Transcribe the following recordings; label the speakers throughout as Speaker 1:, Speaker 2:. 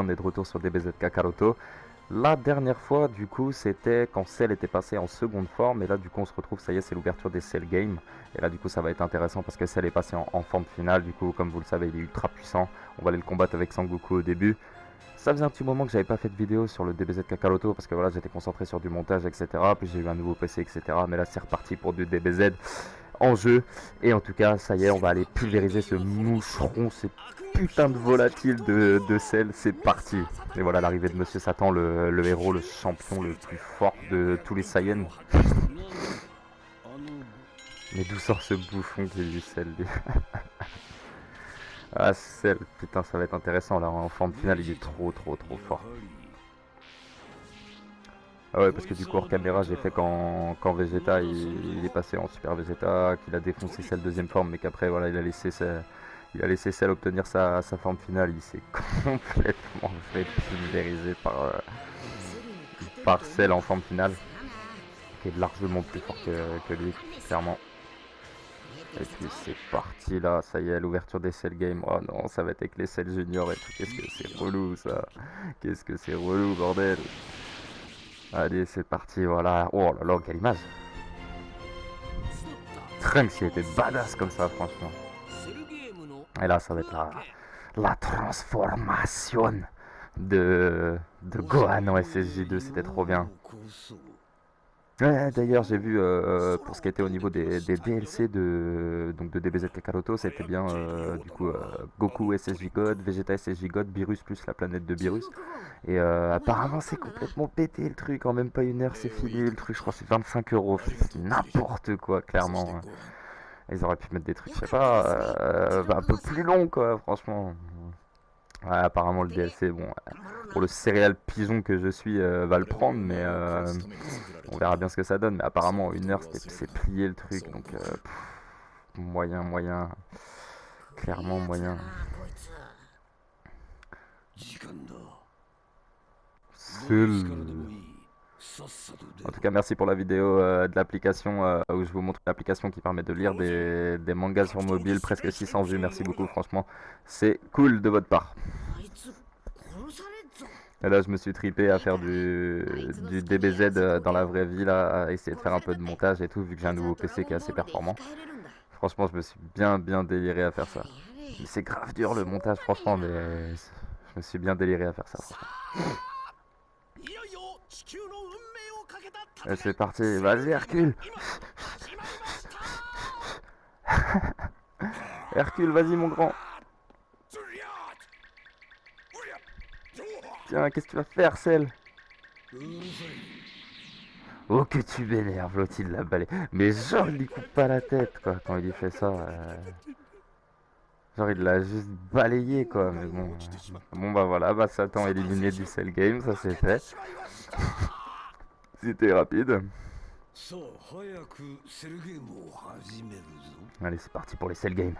Speaker 1: bien d'être de retour sur DBZ Kakaroto. La dernière fois, du coup, c'était quand Cell était passé en seconde forme. Et là, du coup, on se retrouve, ça y est, c'est l'ouverture des Cell Games. Et là, du coup, ça va être intéressant parce que Cell est passé en forme finale. Du coup, comme vous le savez, il est ultra puissant. On va aller le combattre avec Sangoku au début. Ça faisait un petit moment que j'avais pas fait de vidéo sur le DBZ Kakaroto parce que voilà, j'étais concentré sur du montage, etc. Puis j'ai eu un nouveau PC, etc. Mais là, c'est reparti pour du DBZ en jeu. Et en tout cas, ça y est, on va aller pulvériser ce moucheron, ces putains de volatiles de sel. C'est parti. Et voilà l'arrivée de Monsieur Satan, le héros, le champion le plus fort de tous les Saiyans. Mais d'où sort ce bouffon qui est du sel, lui? Ah, Cell, putain, ça va être intéressant là, en forme finale, il est trop fort. Ah ouais, parce que du coup, hors caméra, j'ai fait quand Vegeta il est passé en Super Vegeta, qu'il a défoncé Cell deuxième forme, mais qu'après, voilà, il a laissé Cell obtenir sa forme finale. Il s'est complètement fait pulvériser par Cell en forme finale, qui est largement plus fort que lui, clairement. Et puis c'est parti là, ça y est, l'ouverture des Cell Games. Oh non, ça va être avec les Cell Junior et tout. Qu'est-ce que c'est relou ça. Qu'est-ce que c'est relou, bordel. Allez, c'est parti, voilà. Oh là là, quelle image. Trunks, il était badass comme ça, franchement. Et là, ça va être la transformation de Gohan en SSJ2, c'était trop bien. Ouais, d'ailleurs, j'ai vu pour ce qui était au niveau des DLC donc de DBZ Kakaroto, c'était bien du coup Goku SSJ God, Vegeta SSJ God, Beerus plus la planète de Beerus. Et apparemment, c'est complètement pété le truc. En même pas une heure, c'est fini le truc. Je crois que c'est 25 €. C'est n'importe quoi, clairement. Ils auraient pu mettre des trucs, je sais pas, un peu plus longs, quoi, franchement. Ouais, apparemment, le DLC, bon, pour le céréal pigeon que je suis, va le prendre, mais on verra bien ce que ça donne. Mais apparemment, une heure, c'est plié le truc, donc moyen, clairement moyen. Seul. En tout cas, merci pour la vidéo de l'application où je vous montre l'application qui permet de lire des mangas sur mobile, presque 600 vues. Merci beaucoup, franchement, c'est cool de votre part. Et là, je me suis tripé à faire du DBZ dans la vraie vie, là, à essayer de faire un peu de montage et tout, vu que j'ai un nouveau PC qui est assez performant. Franchement, je me suis bien déliré à faire ça. Mais c'est grave dur le montage, franchement, mais je me suis bien déliré à faire ça, franchement. Et c'est parti, vas-y Hercule. Hercule, vas-y mon grand. Tiens, qu'est-ce que tu vas faire, Cell? Oh que tu m'énerves, l'autre il l'a balayé. Mais genre il lui coupe pas la tête quoi quand il lui fait ça. Genre il l'a juste balayé quoi, mais bon. Bon bah voilà, bah Satan éliminé du Cell Game, ça c'est fait. C'était rapide. Allez c'est parti pour les Cell Games.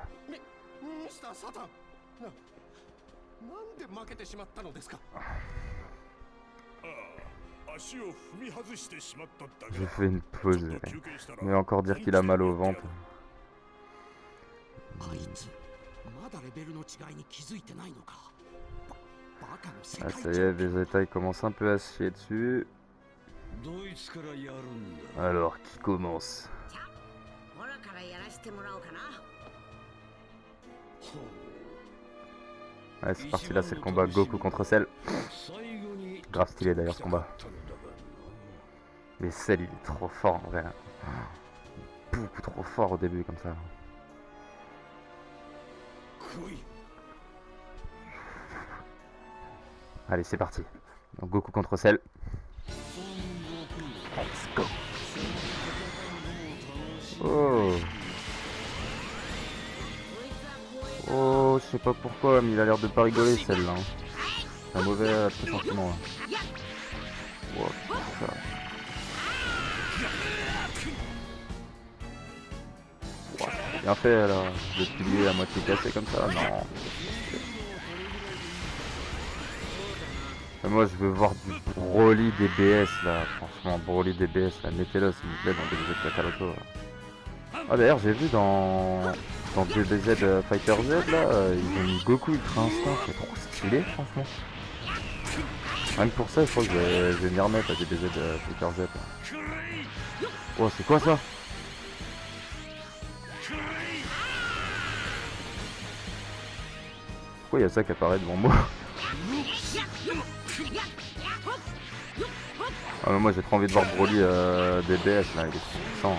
Speaker 1: Je fais une pause, mais encore dire qu'il a mal au ventre. Ah ça y est, Vegeta il commence un peu à se chier dessus. Alors, qui commence? Allez c'est parti, là c'est le combat Goku contre Cell. Grave stylé d'ailleurs ce combat. Mais Cell il est trop fort en vrai. Beaucoup trop fort au début comme ça. Allez c'est parti. Donc Goku contre Cell. Let's go. Oh. Oh, je sais pas pourquoi, mais il a l'air de pas rigoler celle-là. C'est un mauvais pressentiment. Oh, ça. Oh, bien fait là, le pilier à moitié cassé comme ça, non. Moi je veux voir du Broly DBS là, franchement Broly DBS là, mettez-le s'il vous plaît dans DBZ Kakaroto. Ah d'ailleurs j'ai vu dans DBZ Fighter Z là, ils ont mis Goku Ultra Instinct, c'est trop stylé franchement. Rien que pour ça, je crois que je vais m'y remettre à DBZ Flicker Z. Oh, c'est quoi ça? Pourquoi il y a ça qui apparaît devant moi? Ah, mais moi j'ai trop envie de voir Broly DBS là, il est trop puissant. Hein.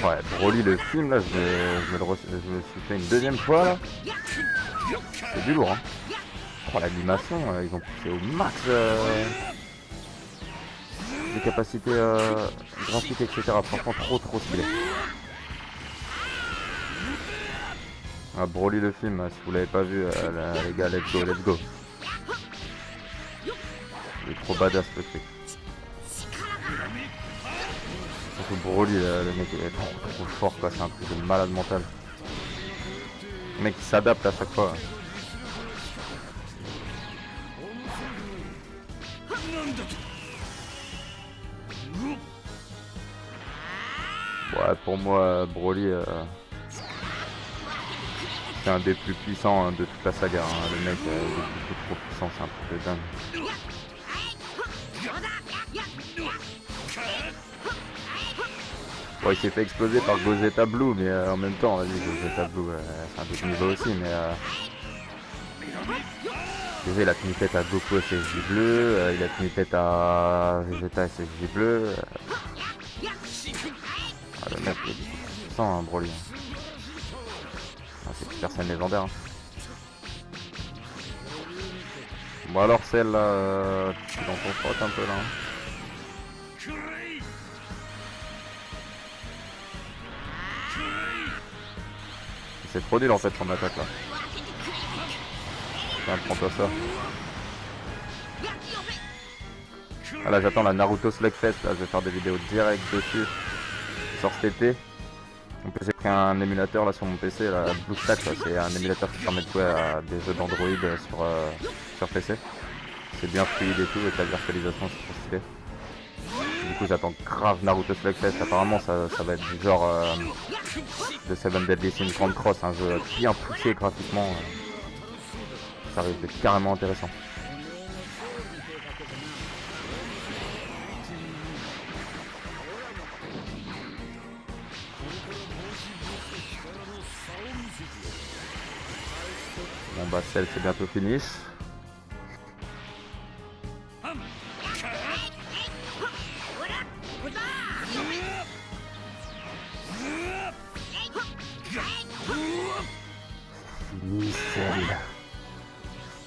Speaker 1: Ouais, Broly le film là, je me suis fait une deuxième fois là. C'est du lourd hein. Oh l'animation, ils ont poussé au max les capacités graphiques etc. Franchement trop stylé. Ah, Broly le film, si vous l'avez pas vu, les gars, let's go. Il est trop badass le truc. Surtout Broly, le mec il est trop fort quoi, c'est un truc de malade mental. Le mec il s'adapte à chaque fois. Ouais, pour moi, Broly, c'est un des plus puissants hein, de toute la saga. Hein. Le mec il est beaucoup trop puissant, c'est un truc de dingue. Bon, il s'est fait exploser par Gogeta Blue, mais en même temps, vas-y, Gogeta Blue, c'est un autre niveau aussi, mais déjà, il a tenu tête à Goku SSJ bleu, il a tenu tête à Vegeta SSJ bleu. Ah, le mec, il est puissant, hein, Broly. Ah, c'est Super Saiyan légendaire. Hein. Bon, alors, celle là, tu dans ton frotte un peu là. Hein. C'est trop nul en fait son attaque là. Tiens, prends-toi ça. Ah là j'attends la Naruto Slugfest là, je vais faire des vidéos direct dessus. Qui sort cet été. Donc j'ai pris un émulateur là sur mon PC, la BlueStack, c'est un émulateur qui permet de jouer à des jeux d'Android sur PC. C'est bien fluide et tout, avec la virtualisation c'est trop stylé. Du coup j'attends grave Naruto Slugfest, apparemment ça va être du genre de Seven Deadly Sins Grand Cross, un jeu bien poussé graphiquement. Ça risque d'être carrément intéressant. Bon bah celle c'est bientôt finish. Nickel.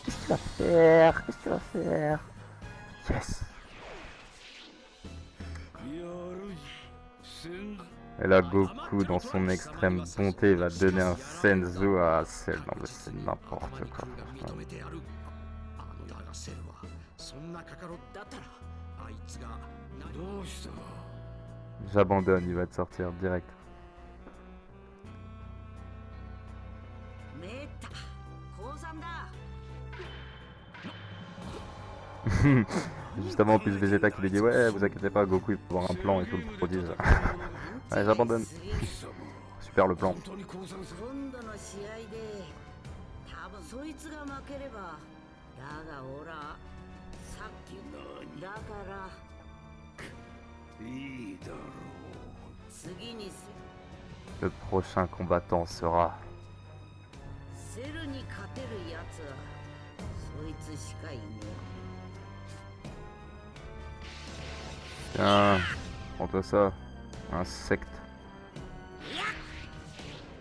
Speaker 1: Qu'est-ce que tu vas faire? Qu'est-ce que tu vas faire? Yes. Et là Goku dans son extrême bonté va donner un Senzu à Cell. Non mais c'est n'importe quoi. J'abandonne, il va te sortir direct. Juste avant en plus Vegeta qui lui dit ouais vous inquiétez pas Goku il peut avoir un plan et tout le prodige. Allez j'abandonne. Super le plan. Le prochain combattant sera... Tiens, prends-toi ça, insecte.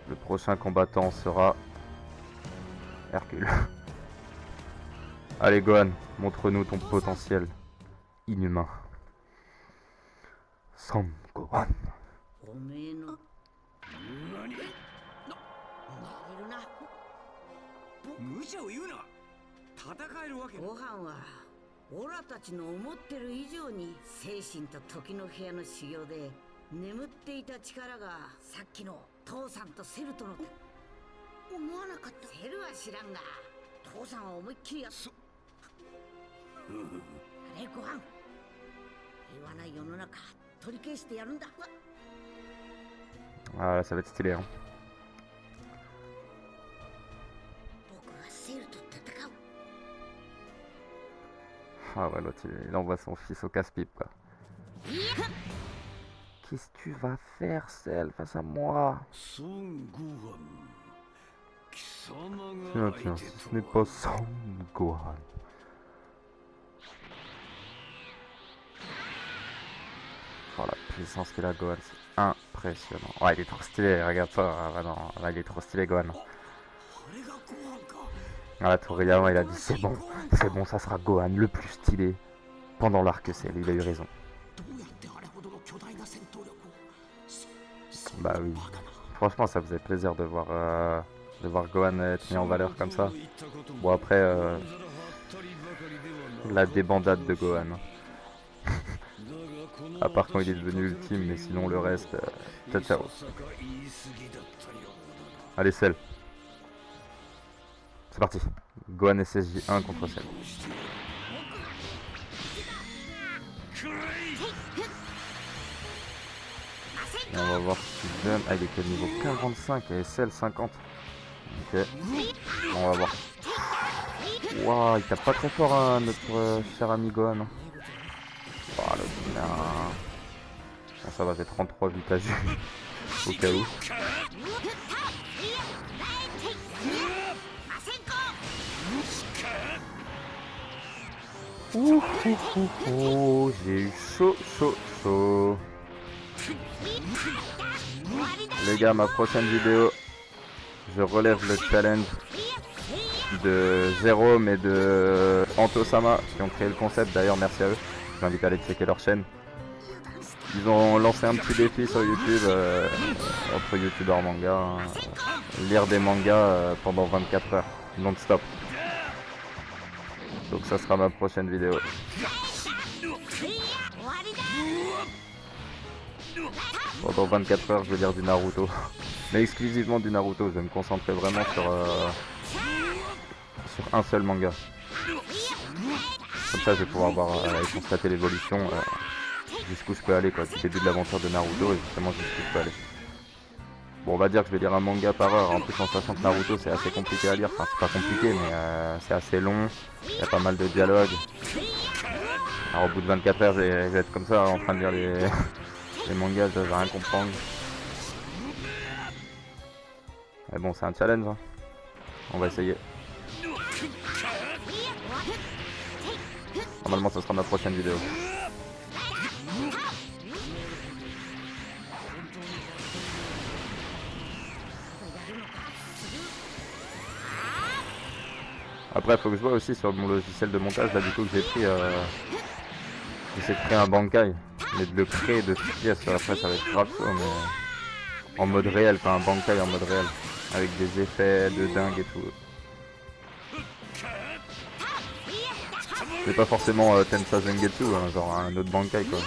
Speaker 1: Le prochain combattant sera... Hercule. Allez Gohan, montre-nous ton potentiel inhumain. Son Gohan. Ah, ça va être stylé hein. Ah ouais, l'autre il envoie son fils au casse-pipe quoi. Qu'est-ce que tu vas faire, Cell, face à moi? Tiens, tiens, ce n'est pas Son Gohan. Oh la puissance qu'il a Gohan, c'est impressionnant. Ouais, il est trop stylé, regarde ça. Ah, non, là, il est trop stylé Gohan. Ah, Toriyama il a dit c'est bon, ça sera Gohan le plus stylé pendant l'arc Cell, il a eu raison. Bah oui, franchement ça faisait plaisir de voir Gohan être mis en valeur comme ça. Bon après, la débandade de Gohan. À part quand il est devenu ultime, mais sinon le reste, ciao ciao. Allez Cell. C'est parti. Gohan SSJ1 contre Cell. Et on va voir ce qu'il donne. Ah, il est au niveau 45 et Cell 50. Ok. On va voir. Waouh, il tape pas très fort hein, notre cher ami Gohan. Oh le bien. Bon, ça va, j'ai 33 vies à jouer. Au cas où. J'ai eu chaud. Les gars, ma prochaine vidéo, je relève le challenge de Jérôme et de Antosama qui ont créé le concept. D'ailleurs, merci à eux. Je vous invite à aller checker leur chaîne. Ils ont lancé un petit défi sur YouTube, entre youtubeurs manga, lire des mangas pendant 24 heures, non-stop. Donc ça sera ma prochaine vidéo. Pendant 24 heures, je vais lire du Naruto. Mais exclusivement du Naruto, je vais me concentrer vraiment sur un seul manga. Comme ça, je vais pouvoir voir et constater l'évolution jusqu'où je peux aller, quoi, du début de l'aventure de Naruto et justement jusqu'où je peux aller. Bon, on va dire que je vais lire un manga par heure, en plus en sachant que Naruto c'est assez compliqué à lire, enfin c'est pas compliqué mais c'est assez long, il y a pas mal de dialogues. Alors au bout de 24 heures je vais être comme ça en train de lire les mangas, je vais rien comprendre. Mais bon, c'est un challenge, hein. On va essayer. Normalement ce sera ma prochaine vidéo. Après, il faut que je vois aussi sur mon logiciel de montage, là du coup que j'ai pris, j'essaie de créer un Bankai, mais de le créer de toutes pièces, après ça va être grave chaud, mais en mode réel, pas un Bankai en mode réel, avec des effets de dingue et tout. C'est pas forcément Tensa Zangetsu, hein, genre un autre Bankai quoi.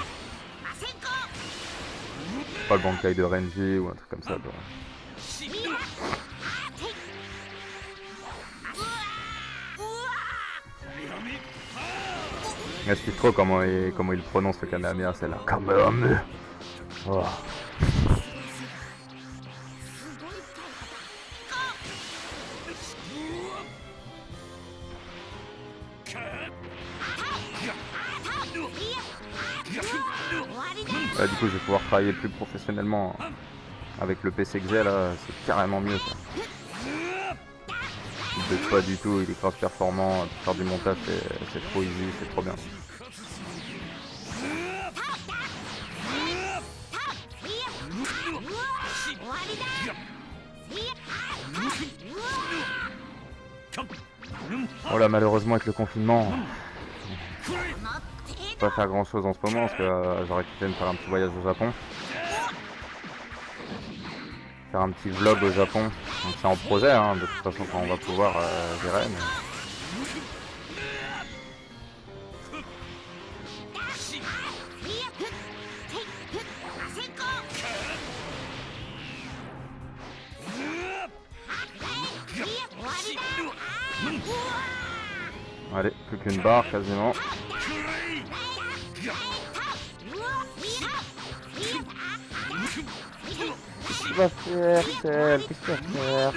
Speaker 1: Pas le Bankai de Renji ou un truc comme ça. Quoi. Je kiffe trop comment il prononce le Kamehameha, c'est là. Kamehameha. Oh. Du coup je vais pouvoir travailler plus professionnellement avec le PC que j'ai là, c'est carrément mieux ça. Il bug pas du tout, il est grave performant, pour faire du montage c'est trop easy, c'est trop bien. Voilà, malheureusement avec le confinement, je peux pas faire grand chose en ce moment parce que j'aurais kiffé me faire un petit voyage au Japon. Faire un petit vlog au Japon, donc c'est en projet, hein, de toute façon quand on va pouvoir, je dirais. Mais... Allez, plus qu'une barre quasiment. Qu'est-ce que tu vas faire, Cell? Qu'est-ce que tu vas faire?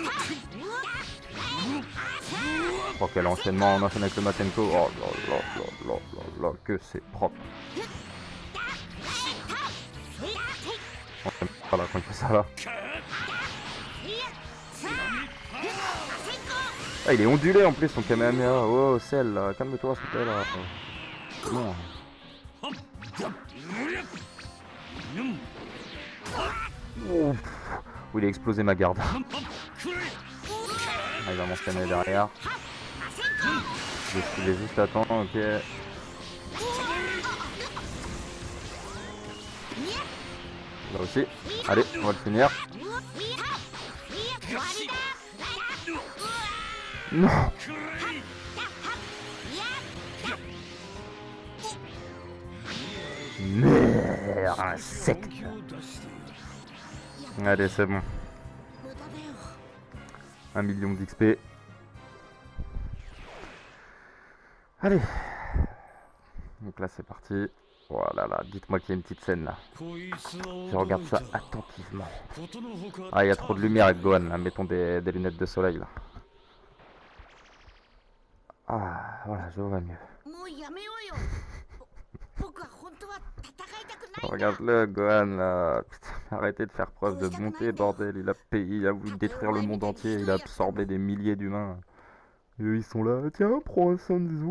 Speaker 1: Oh, quel enchaînement, on enchaîne avec le Masenko. Oh là là là là là là, que c'est propre. Voilà, quand il fait ça là. Ah, il est ondulé en plus son Kamehameha. Oh, celle là, calme-toi s'il te plaît là. Non. Oh, il a explosé ma garde. Ah, il va m'enchaîner derrière. Je vais juste attendre, ok. Là aussi. Allez, on va le finir. Non. Merde, insecte. Allez, c'est bon. 1 million d'XP. Allez. Donc là, c'est parti. Voilà, là, dites-moi qu'il y a une petite scène là. Je regarde ça attentivement. Ah, il y a trop de lumière avec Gohan là. Mettons des lunettes de soleil là. Ah, voilà, je vois mieux. Regarde-le, Gohan là. Putain, arrêtez de faire preuve de bonté, bordel. Il a voulu détruire le monde entier. Il a absorbé des milliers d'humains. Et eux, ils sont là. Tiens, prends un Sanzu.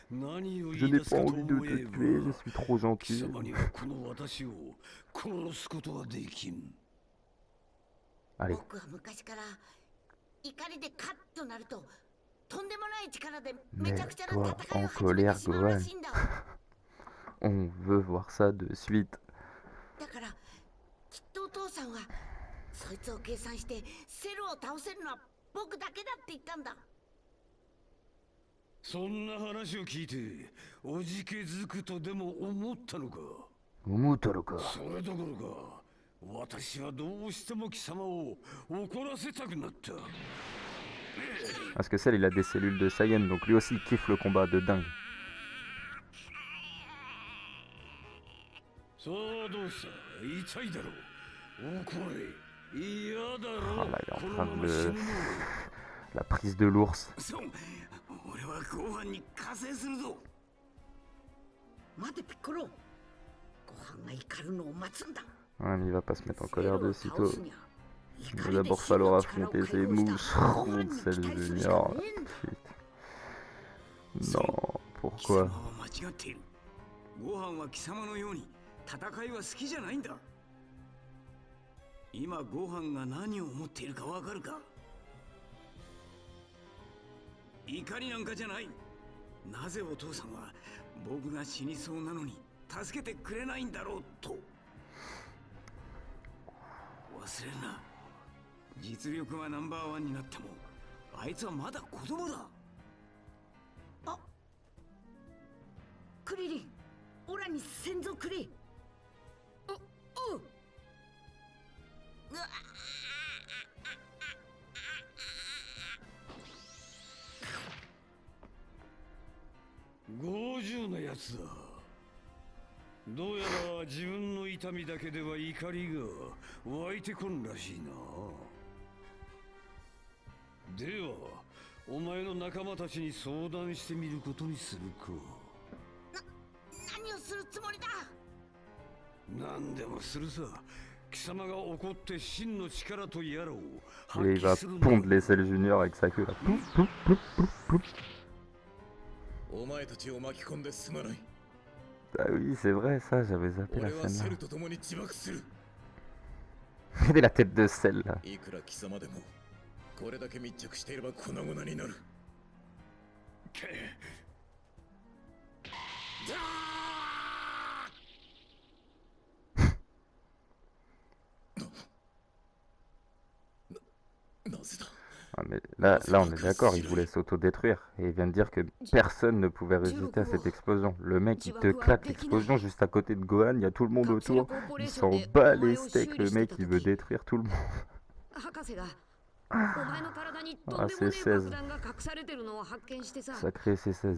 Speaker 1: Je n'ai pas envie de te tuer, je suis trop gentil. Allez. Mets-toi en colère, Gohan. On veut voir ça de suite. Parce que celle, il a des cellules de Saiyan, donc lui aussi il kiffe le combat de dingue. Oh là, il est en train de le... La prise de l'ours. Ouais, mais il va pas se mettre en colère de sitôt. Il va d'abord falloir affronter ces moucherons de Cell Junior. Non, pourquoi? Et il va pondre les Cell Junior avec sa queue là. Ah oui, c'est vrai ça, j'avais zappé la scène là. Regardez la tête de Cell là. Ah, mais là on est d'accord, il voulait s'auto-détruire. Et il vient de dire que personne ne pouvait résister à cette explosion. Le mec il te claque l'explosion juste à côté de Gohan, il y a tout le monde autour. Il s'en bat les steaks, le mec il veut détruire tout le monde. Ah, c'est 16. Sacré C16.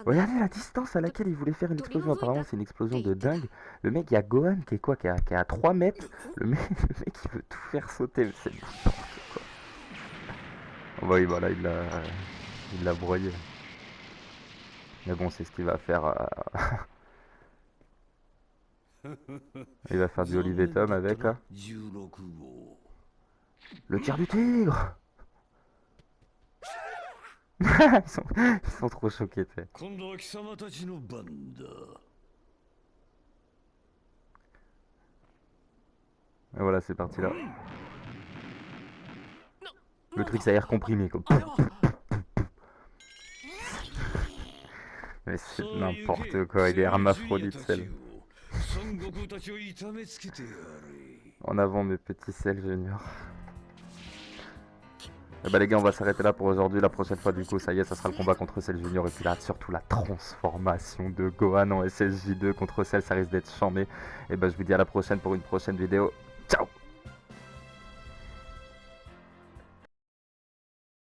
Speaker 1: Regardez la distance à laquelle il voulait faire une explosion. Apparemment c'est une explosion de dingue. Le mec, il y a Gohan qui est quoi, qui est à 3 mètres. Le mec il veut tout faire sauter. C'est n'importe quoi. Oui, voilà, il l'a broyé. Mais bon, c'est ce qu'il va faire. Il va faire du Olive Tom avec là. Le tir du tigre. Ils sont trop choqués, tu sais. Et voilà, c'est parti là. Le truc, ça a l'air comprimé comme. Mais c'est n'importe quoi, il est hermaphrodite, celle. En avant, mes petits Cell Junior. Et bah les gars, on va s'arrêter là pour aujourd'hui. La prochaine fois, du coup, ça y est, ça sera le combat contre Cell Junior. Et puis là, surtout la transformation de Gohan en SSJ2 contre Cell, ça risque d'être chambé. Et bah je vous dis à la prochaine pour une prochaine vidéo.